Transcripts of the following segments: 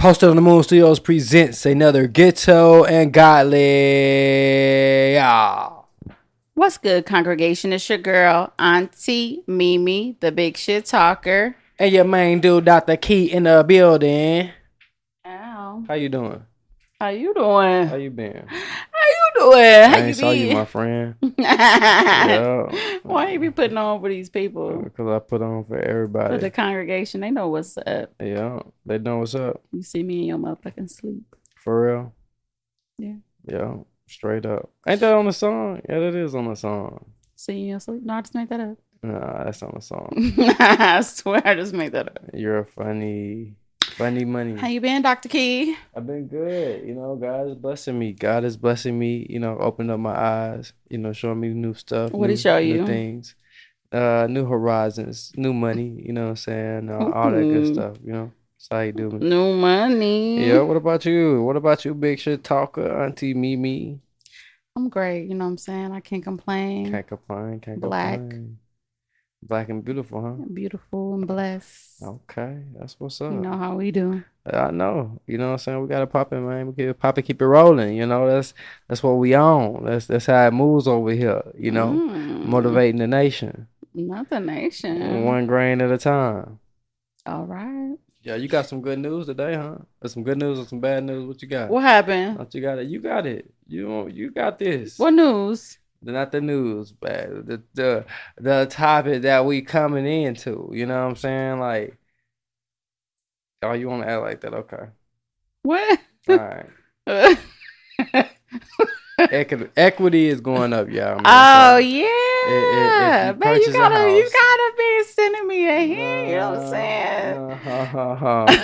Hosted on the Moon Studios presents another Ghetto and Godly. What's good, congregation? It's your girl, Auntie Mimi, the big shit talker. And your main dude, Dr. Key, in the building. Ow. How you doing? How you doing? How you been? How you doing? How I you ain't saw you, been? my friend. Yeah. Why you be putting on for these people? Because I put on for For everybody. the congregation, they know what's up. Yeah. They know what's up. You see me in your motherfucking sleep. For real? Yeah. Yeah. Straight up. Ain't that on the song? Yeah, that is on the song. See you in your sleep? No, I just made that up. Nah, that's on the song. I swear I just made that up. You're a funny money. How you been, Dr. Key? I've been good. God is blessing me. God is blessing me, opening up my eyes, showing me new stuff. What'd he show you? New things. New horizons, new money, you know what I'm saying? All that good stuff, That's how you do me. New money. Yeah, what about you? What about you, big shit talker, Auntie Mimi? I'm great, you know what I'm saying? I can't complain. Can't complain. Black. Black and beautiful, huh? Beautiful and blessed. Okay, that's what's up. You know how we do. I know. You know what I'm saying? We gotta pop it, man. We gotta pop it, keep it rolling. That's what we on. That's how it moves over here, motivating the nation. Not the nation. One grain at a time. All right. Yeah, you got some good news today, huh? There's some good news or some bad news. What you got? What happened? What you got it. You got it. You got this. What news? Not the news, but the topic that we coming into. You know what I'm saying? Like, oh, you want to act like that? Okay. What? All right. Equity is going up, y'all. Oh yeah, if man, you house, gotta be sending me a hint. You know what I'm saying?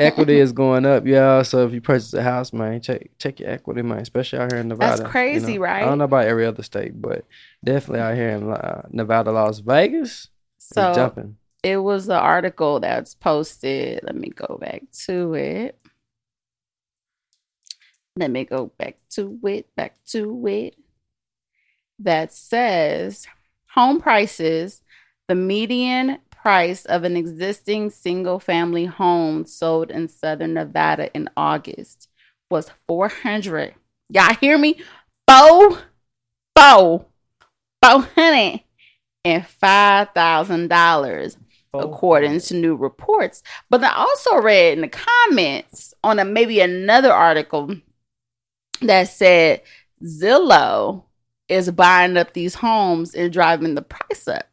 Equity is going up, y'all. So if you purchase a house, man, check your equity, man. Especially out here in Nevada. That's crazy, right? I don't know about every other state, but definitely out here in Nevada, Las Vegas. So it's jumping. It was an article that's posted. Let me go back to it. That says home prices, the median price of an existing single-family home sold in Southern Nevada in August was $400. Y'all hear me? $405,000. According to new reports. But I also read in the comments on maybe another article that said Zillow is buying up these homes and driving the price up.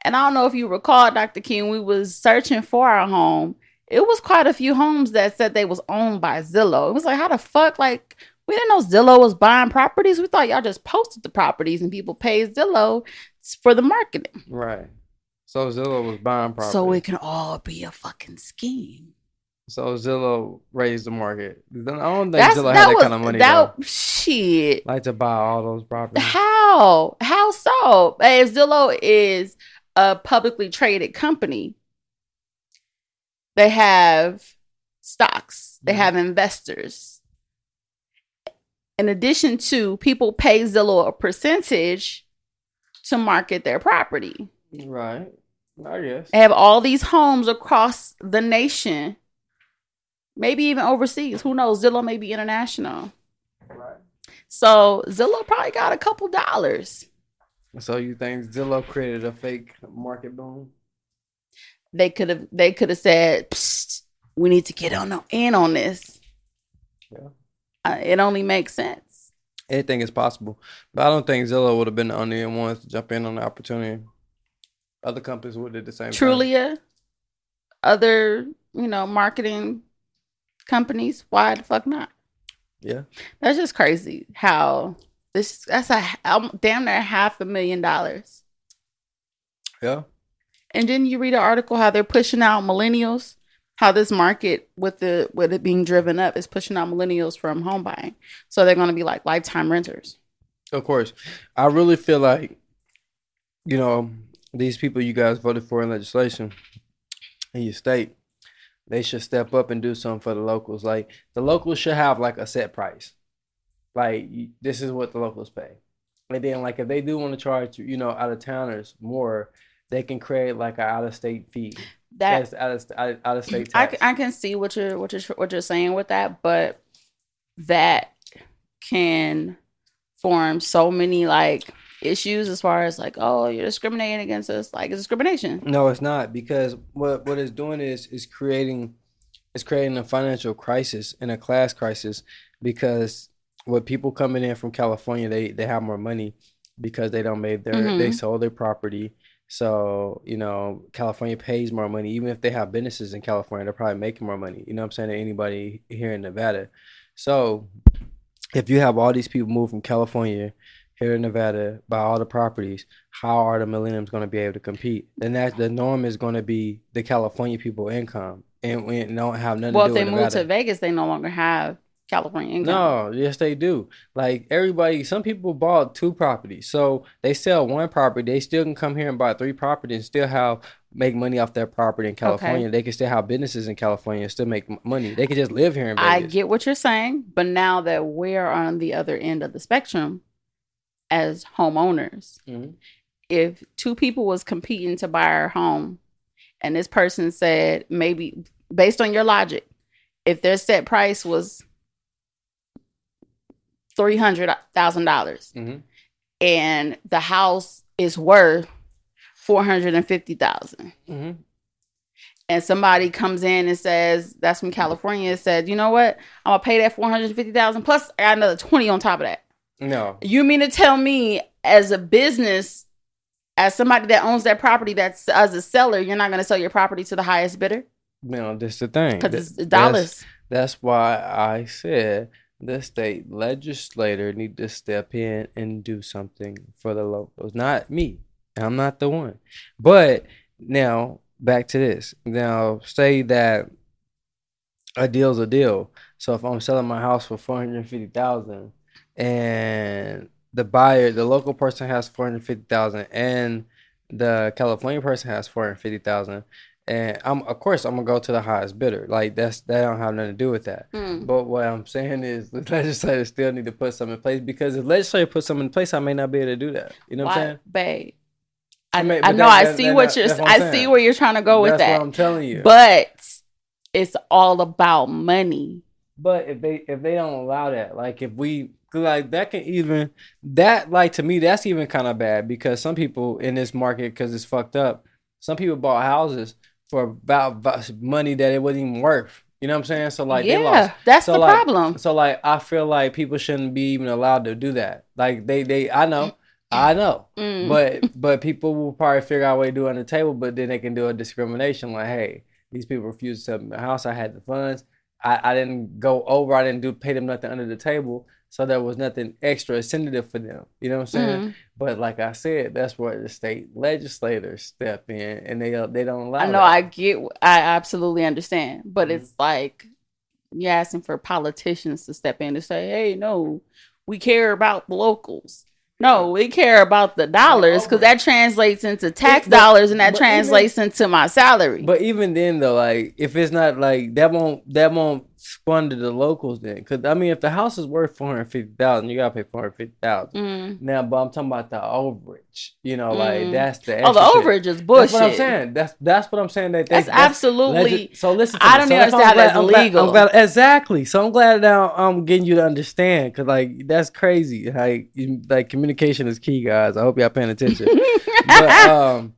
And I don't know if you recall, Dr. King, we was searching for our home. It was quite a few homes that said they was owned by Zillow. It was like, how the fuck? Like, we didn't know Zillow was buying properties. We thought y'all just posted the properties and people paid Zillow for the marketing. Right. So Zillow was buying property. So it can all be a fucking scheme. So Zillow raised the market. I don't think Zillow had that kind of money though. Shit. Like to buy all those properties. How? How so? If Zillow is a publicly traded company, they have stocks. They have investors. In addition to people pay Zillow a percentage to market their property. Right. I guess. They have all these homes across the nation. Maybe even overseas. Who knows? Zillow may be international. Right. So Zillow probably got a couple dollars. So you think Zillow created a fake market boom? They could have said, psst, we need to get in on this. Yeah. It only makes sense. Anything is possible. But I don't think Zillow would have been the only ones to jump in on the opportunity. Other companies would have did the same thing. Trulia, other, marketing companies, why the fuck not? Yeah. That's just crazy how that's damn near $500,000. Yeah. And then you read an article how they're pushing out millennials, how this market with it being driven up is pushing out millennials from home buying. So they're going to be like lifetime renters. Of course. I really feel like, these people you guys voted for in legislation in your state, they should step up and do something for the locals. Like, the locals should have, like, a set price. Like, this is what the locals pay. And then, like, if they do want to charge, out-of-towners more, they can create, like, an out-of-state fee. that That's out of state tax. I can see what you're saying with that, but that can form so many like issues as far as like, oh, you're discriminating against us. Like, it's discrimination. No, it's not, because what it's doing is creating a financial crisis and a class crisis, because with people coming in from California, they have more money because they don't made their they sold their property. So, California pays more money. Even if they have businesses in California, they're probably making more money. You know what I'm saying, than anybody here in Nevada. So if you have all these people move from California here in Nevada, buy all the properties, how are the millennials going to be able to compete? Then that the norm is going to be the California people income, and we don't have nothing Well, to if do they with move Nevada. to Vegas, they no longer have California income. No, yes they do. Like everybody, some people bought 2 properties, so they sell 1 property. They still can come here and buy 3 properties and still make money off their property in California. They can still have businesses in California and still make money. They can just live here in Vegas. I get what you're saying, but now that we're on the other end of the spectrum as homeowners, if 2 people was competing to buy our home, and this person said, maybe based on your logic, if their set price was $300,000 and the house is worth $450,000, and somebody comes in and says, that's from California, said, you know what, I'm gonna pay that $450,000 plus I got another 20 on top of that. No, you mean to tell me, as a business, as somebody that owns that property, that's as a seller, you're not gonna sell your property to the highest bidder? No, that's the thing. Because it's dollars. That's why I said the state legislator need to step in and do something for the locals. Not me. I'm not the one. But now back to this. Now say that a deal's a deal. So if I'm selling my house for $450,000 and the local person has $450,000 and the California person has $450,000, and of course I'm gonna go to the highest bidder. Like that don't have nothing to do with that. But what I'm saying is the legislature still need to put something in place, because if the legislature put something in place, I may not be able to do that. You know what I'm saying? Babe, I see where you're trying to go with that. That's what I'm telling you. But it's all about money. But if they don't allow that, like if we like that to me that's even kind of bad, because some people in this market, because it's fucked up, some people bought houses for about money that it wasn't even worth. You know what I'm saying? So like they lost. That's the problem. So like I feel like people shouldn't be even allowed to do that. Like I know. But people will probably figure out a way to do it on the table, but then they can do a discrimination like, hey, these people refused to sell my house. I had the funds. I didn't go over. I didn't pay them nothing under the table. So there was nothing extra incentive for them. You know what I'm saying? But like I said, that's where the state legislators step in, and they don't allow. I know. That. I absolutely understand. But it's like you're asking for politicians to step in to say, hey, no, we care about the locals. No, we care about the dollars, because that translates into tax dollars, and that translates into my salary. But even then, though, like if it's not like that won't squander the locals then, because I mean, if the house is worth $450,000, you gotta pay $450,000. Now, but I'm talking about the overage. You know, like that's the extra overage is bullshit. That's what I'm saying. That's what I'm saying. That's absolutely. So listen. I don't even understand how that's illegal. I'm glad, exactly. So I'm glad now I'm getting you to understand, because like that's crazy. Like communication is key, guys. I hope y'all paying attention. But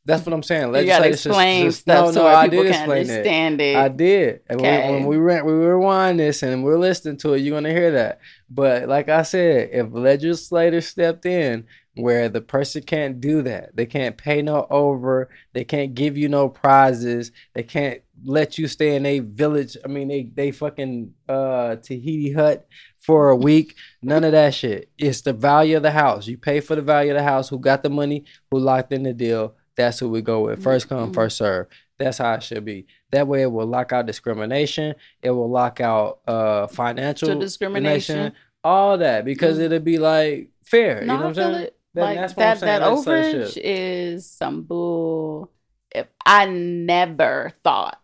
that's what I'm saying. You gotta explain stuff so people can understand it. I did. And when we rewind this and we're listening to it, you're gonna hear that. But like I said, if legislators stepped in where the person can't do that, they can't pay no over, they can't give you no prizes, they can't let you stay in a village. I mean, they fucking Tahiti hut for a week. None of that shit. It's the value of the house. You pay for the value of the house. Who got the money? Who locked in the deal? That's who we go with. First come, first serve. That's how it should be. That way it will lock out discrimination. It will lock out financial discrimination. All that, because it'll be like fair. You know what I'm saying? Like that overage is some bull. If I never thought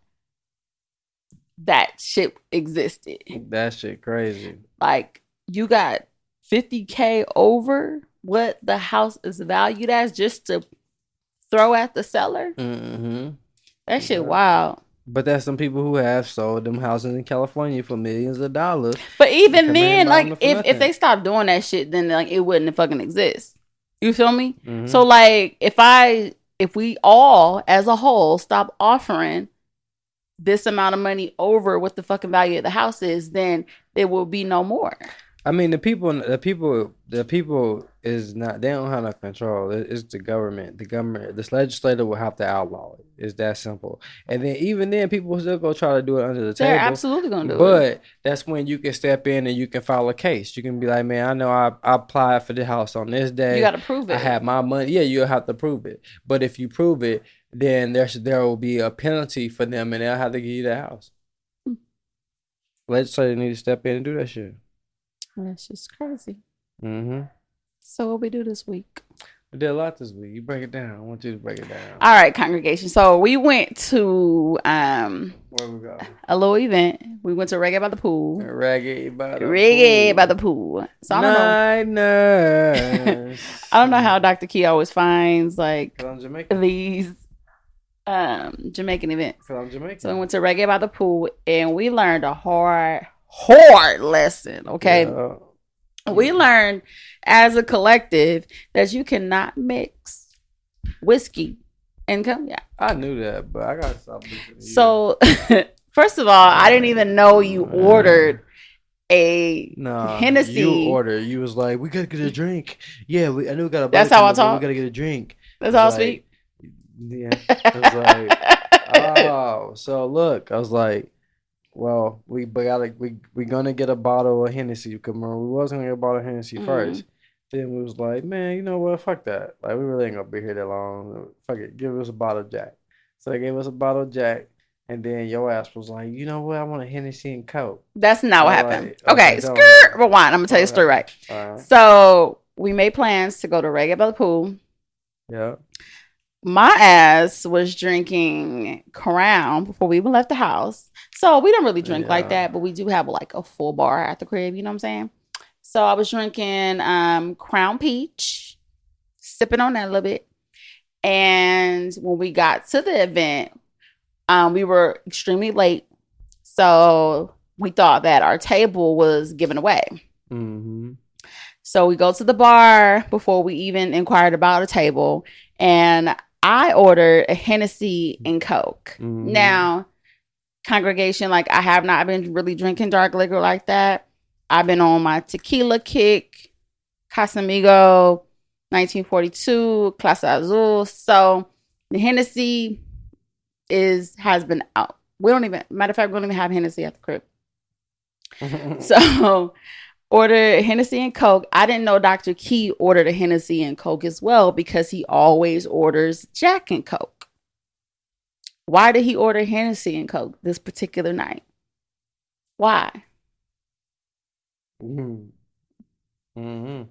that shit existed. That shit crazy. Like you got $50K over what the house is valued as just to throw at the seller. That shit wild. But that's some people who have sold them houses in California for millions of dollars. But even then, like if they stop doing that shit, then like it wouldn't fucking exist. You feel me? Mm-hmm. So like if we all as a whole stop offering this amount of money over what the fucking value of the house is, then there will be no more. I mean, the people is not. They don't have no control. It's the government. The government, this legislator will have to outlaw it. It's that simple. And then even then, people will still go try to do it under the table. They're absolutely gonna do it. But that's when you can step in and you can file a case. You can be like, man, I know I applied for the house on this day. You got to prove it. I have my money. Yeah, you'll have to prove it. But if you prove it, then there will be a penalty for them, and they'll have to give you the house. Legislator need to step in and do that shit. That's just crazy. Mm-hmm. So what we do this week? We did a lot this week. You break it down. I want you to break it down. All right, congregation. So we went to where we go? A little event. We went to Reggae by the Pool. Reggae by the Pool. So I don't know. I don't know how Dr. Key always finds like these Jamaican events. I'm Jamaican. So we went to Reggae by the Pool and we learned a hard lesson. Okay. Yeah. We learned as a collective that you cannot mix whiskey and cognac. I knew that, but I gotta stop listening. So first of all, I didn't even know you ordered a Hennessy. You ordered. You was like, we gotta get a drink. Yeah, I knew we got a. That's how I talk. We gotta get a drink. That's how I speak. Yeah. I was like, oh, so look, I was like, well, we gonna get a bottle of Hennessy. Because we was gonna get a bottle of Hennessy first. Then we was like, man, you know what? Fuck that. Like, we really ain't gonna be here that long. Fuck it. Give us a bottle of Jack. So they gave us a bottle of Jack. And then your ass was like, you know what? I want a Hennessy and Coke. That's not what happened. Okay, skirt, rewind. I'm gonna tell you a story right. So we made plans to go to Reggae by the Pool. Yeah. My ass was drinking Crown before we even left the house. So we don't really drink like that, but we do have like a full bar at the crib, you know what I'm saying? So I was drinking Crown Peach, sipping on that a little bit. And when we got to the event, we were extremely late. So we thought that our table was given away. Mm-hmm. So we go to the bar before we even inquired about a table. And I ordered a Hennessy and Coke. Mm-hmm. Now, congregation, like I have not been really drinking dark liquor like that. I've been on my tequila kick, Casamigo, 1942, Clase Azul. So the Hennessy has been out. Matter of fact, we don't even have Hennessy at the crib. So ordered Hennessy and Coke. I didn't know Dr. Key ordered a Hennessy and Coke as well because he always orders Jack and Coke. Why did he order Hennessy and Coke this particular night? Why? Mm-hmm.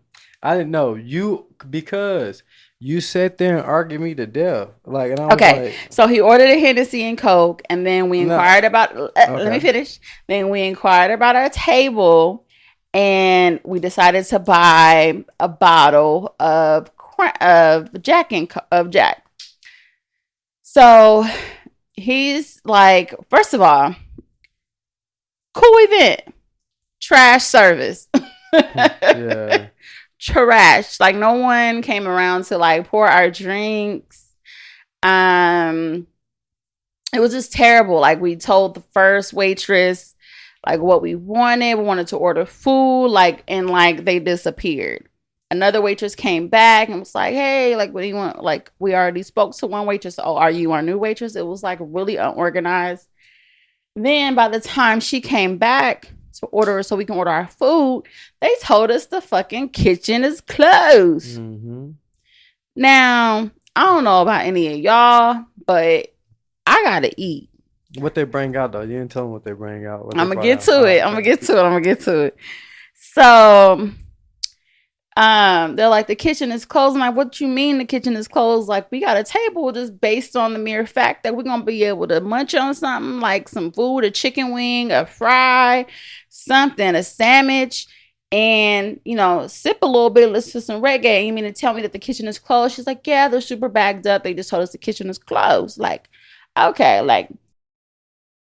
I didn't know because you sat there and argued me to death. Like, and I was like, so he ordered a Hennessy and Coke, and then we inquired about. Let me finish. Then we inquired about our table, and we decided to buy a bottle of Jack. So he's like, first of all, cool event, trash service. Yeah. Trash. Like no one came around to like pour our drinks. It was just terrible. Like we told the first waitress like what we wanted. We wanted to order food, like, and like they disappeared. Another waitress came back and was like, hey, like, what do you want? Like, we already spoke to one waitress. Oh, are you our new waitress? It was like really unorganized. Then by the time she came back to order so we can order our food, they told us the fucking kitchen is closed. Mm-hmm. Now, I don't know about any of y'all, but I gotta eat. What they bring out though? You didn't tell them what they bring out. I'm gonna get to it. I'm gonna get to it. So they're like, the kitchen is closed. I'm like, what you mean the kitchen is closed? Like, we got a table just based on the mere fact that we're gonna be able to munch on something like some food, a chicken wing, a fry, something, a sandwich, and sip a little bit, listen to some reggae. You mean to tell me that the kitchen is closed? She's like, yeah, they're super bagged up. They just told us the kitchen is closed. Like, Okay, like